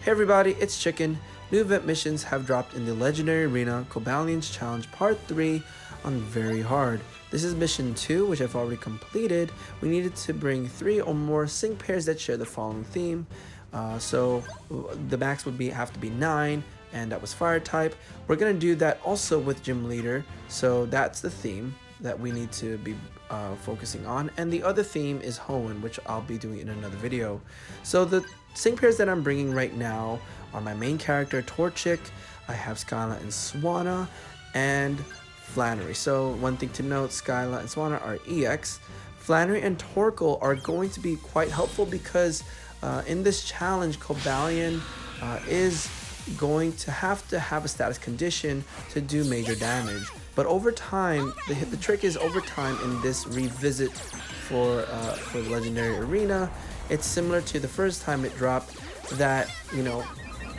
Hey everybody, it's Chicken. New event missions have dropped in the Legendary Arena Cobalion's Challenge Part 3 on Very Hard. This is Mission 2, which I've already completed. We needed to bring 3 or more sync pairs that share the following theme. So the max would have to be 9, and that was Fire type. We're going to do that also with Gym Leader, so that's the theme that we need to be focusing on. And the other theme is Hoenn, which I'll be doing in another video. So the sync pairs that I'm bringing right now are my main character Torchic, I have Skyla and Swanna, and Flannery. So one thing to note, Skyla and Swanna are EX. Flannery and Torkoal are going to be quite helpful because in this challenge, Cobalion is going to have a status condition to do major damage. But over time, the trick is over time in this revisit for the Legendary Arena, it's similar to the first time it dropped that, you know,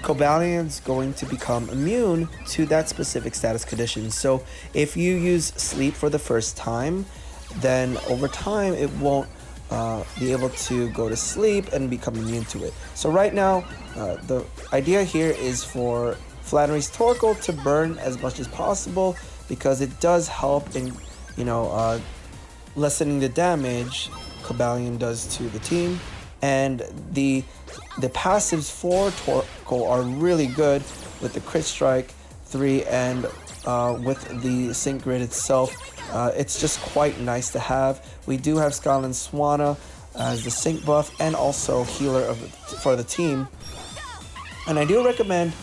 Cobalion's going to become immune to that specific status condition. So if you use Sleep for the first time, then over time it won't be able to go to sleep and become immune to it. So right now, the idea here is for Flannery's Torkoal to burn as much as possible because it does help in, you know, lessening the damage Cobalion does to the team. And the passives for Torkoal are really good with the Crit Strike 3 and with the Sync Grid itself. It's just quite nice to have. We do have Skyla and Swanna as the sync buff and also healer for the team. And I do recommend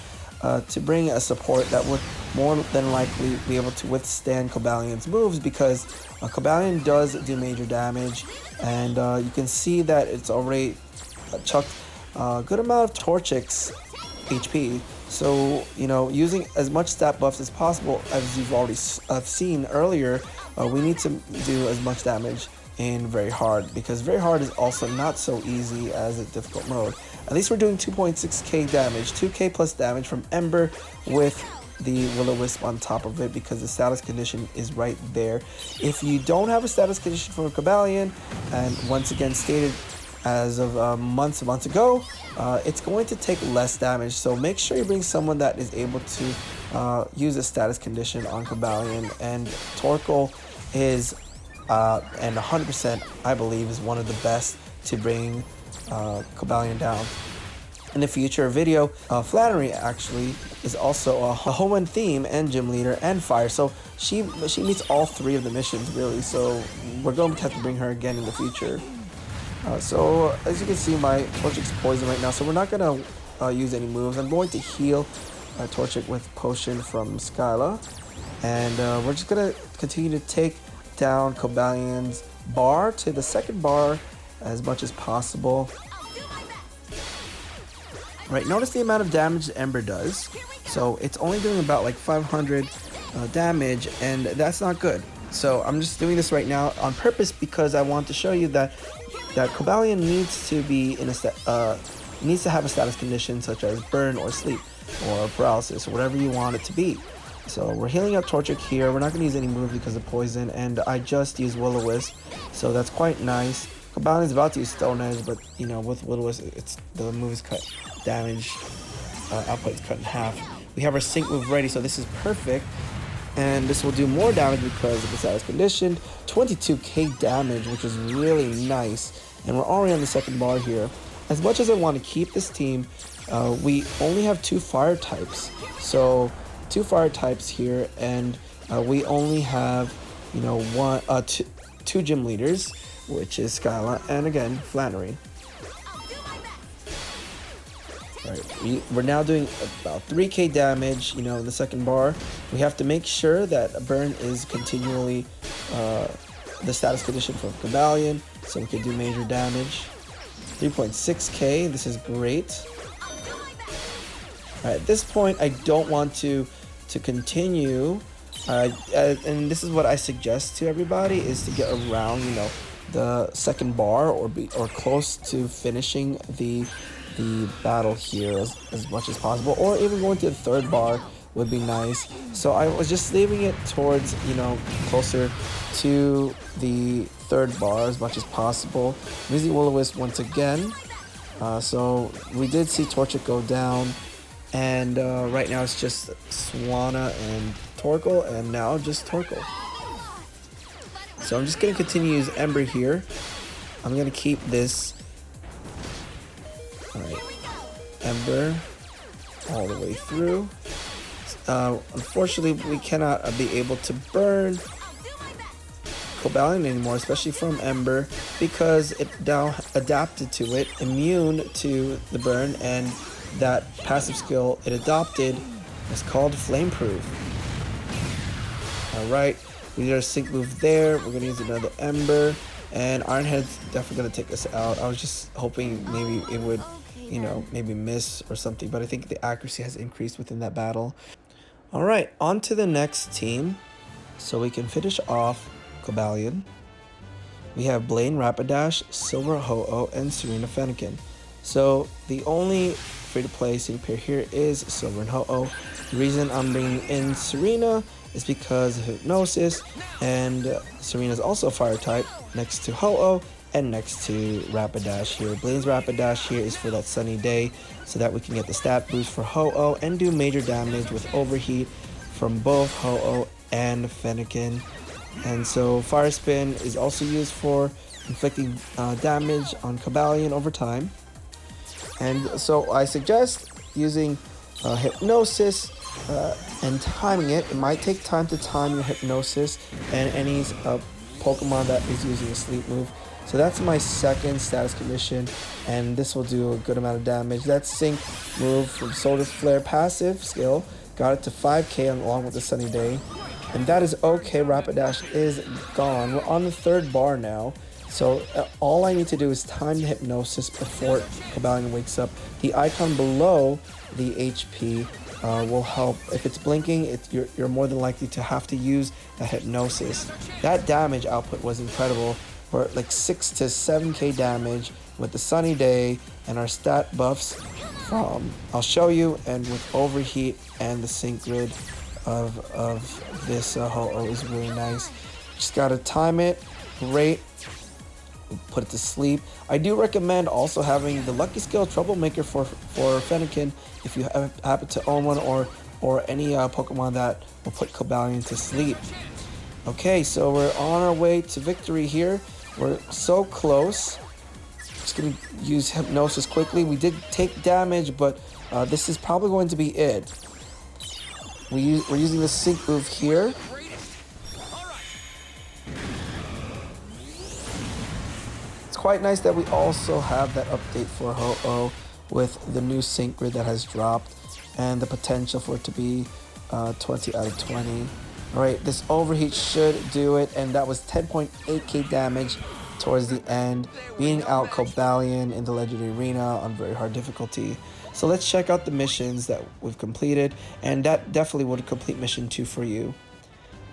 to bring a support that would more than likely be able to withstand Cobalion's moves because Cobalion does do major damage, and you can see that it's already chucked a good amount of Torchic's HP. So, you know, using as much stat buffs as possible, as you've already seen earlier, we need to do as much damage in Very Hard because Very Hard is also not so easy as a difficult mode. At least we're doing 2.6k damage, 2k plus damage from Ember with the Will-O-Wisp on top of it because the status condition is right there. If you don't have a status condition for Cobalion, and once again stated as of months ago, it's going to take less damage. So make sure you bring someone that is able to use a status condition on Cobalion, and Torkoal is and 100% I believe is one of the best to bring Cobalion down. In the future video, Flannery actually is also a Hoenn theme and Gym Leader and Fire, so she meets all 3 of the missions really, so we're going to have to bring her again in the future. So as you can see, my Torchic's poison right now, so we're not going to use any moves. I'm going to heal Torchic with Potion from Skyla, and we're just going to continue to take down Cobalion's bar to the second bar as much as possible. Right, notice the amount of damage Ember does. So it's only doing about like 500 damage, and that's not good. So I'm just doing this right now on purpose because I want to show you that Cobalion needs to be in a needs to have a status condition such as burn or sleep or paralysis or whatever you want it to be. So we're healing up Torchic here. We're not going to use any moves because of poison, and I just used Will-O-Wisp, so that's quite nice. Cobalion's about to use Stone Edge, but you know, with Will-O-Wisp, the move is cut, damage output is cut in half. We have our sync move ready, so this is perfect, and this will do more damage because of the status condition. 22k damage, which is really nice, and we're already on the second bar here. As much as I want to keep this team, we only have 2 fire types, so 2 fire types here, and we only have, you know, two gym leaders, which is Skyla and again Flannery. Alright, we're now doing about 3k damage, you know, in the second bar. We have to make sure that burn is continually the status condition for Cobalion, so we can do major damage. 3.6k, this is great. Alright, at this point I don't want to continue, and this is what I suggest to everybody, is to get around, you know, the second bar or close to finishing the battle here as much as possible, or even going to the third bar would be nice. So I was just leaving it towards, you know, closer to the third bar as much as possible. I'm using Will-O-Wisp once again. So we did see Torchic go down, and right now it's just Swanna and Torkoal, and now just Torkoal. So I'm just going to continue to use Ember here. I'm going to keep this. Alright, Ember all the way through. Unfortunately, we cannot be able to burn Cobalion anymore, especially from Ember, because it now adapted to it, immune to the burn, and that passive skill it adopted is called Flameproof. Alright, we did our sync move there. We're going to use another Ember, and Ironhead's definitely going to take us out. I was just hoping maybe it would, you know, maybe miss or something, but I think the accuracy has increased within that battle. Alright, on to the next team. So we can finish off Cobalion. We have Blaine Rapidash, Silver Ho-Oh, and Serena Fennekin. So the only free-to-play sync pair here is Silver and Ho-Oh. The reason I'm bringing in Serena is because of Hypnosis, and Serena's also Fire type next to Ho-Oh and next to Rapidash here. Blaine's Rapidash here is for that sunny day, so that we can get the stat boost for Ho-Oh and do major damage with Overheat from both Ho-Oh and Fennekin. And so Fire Spin is also used for inflicting damage on Cobalion over time. And so I suggest using Hypnosis and timing it. It might take time to time your Hypnosis and any Pokemon that is using a sleep move. So that's my second status condition, and this will do a good amount of damage. That sync move from Solar's Flare passive skill got it to 5k along with the sunny day. And that is okay. Rapidash is gone. We're on the third bar now. So all I need to do is time the Hypnosis before Cobalion wakes up. The icon below the HP will help. If it's blinking, you're more than likely to have to use the Hypnosis. That damage output was incredible. We're at like 6 to 7k damage with the sunny day and our stat buffs from, I'll show you, and with Overheat and the sync grid of this Ho-Oh is really nice. Just gotta time it. Great. Put it to sleep. I do recommend also having the Lucky Skill Troublemaker for Fennekin if you happen to own one, or any Pokemon that will put Cobalion to sleep. Okay, so we're on our way to victory here. We're so close. Just gonna use Hypnosis quickly. We did take damage, but this is probably going to be it. We're using the sync move here. It's quite nice that we also have that update for Ho-Oh with the new sync grid that has dropped and the potential for it to be 20 out of 20. Alright, this Overheat should do it, and that was 10.8k damage towards the end, beating out Cobalion in the Legendary Arena on very hard difficulty. So let's check out the missions that we've completed, and that definitely would complete mission 2 for you.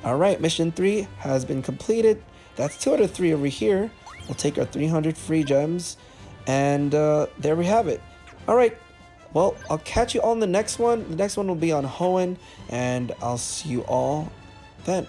Alright, mission 3 has been completed. That's 2 out of 3 over here. We'll take our 300 free gems, and there we have it. Alright, well, I'll catch you on the next one. The next one will be on Hoenn, and I'll see you all then.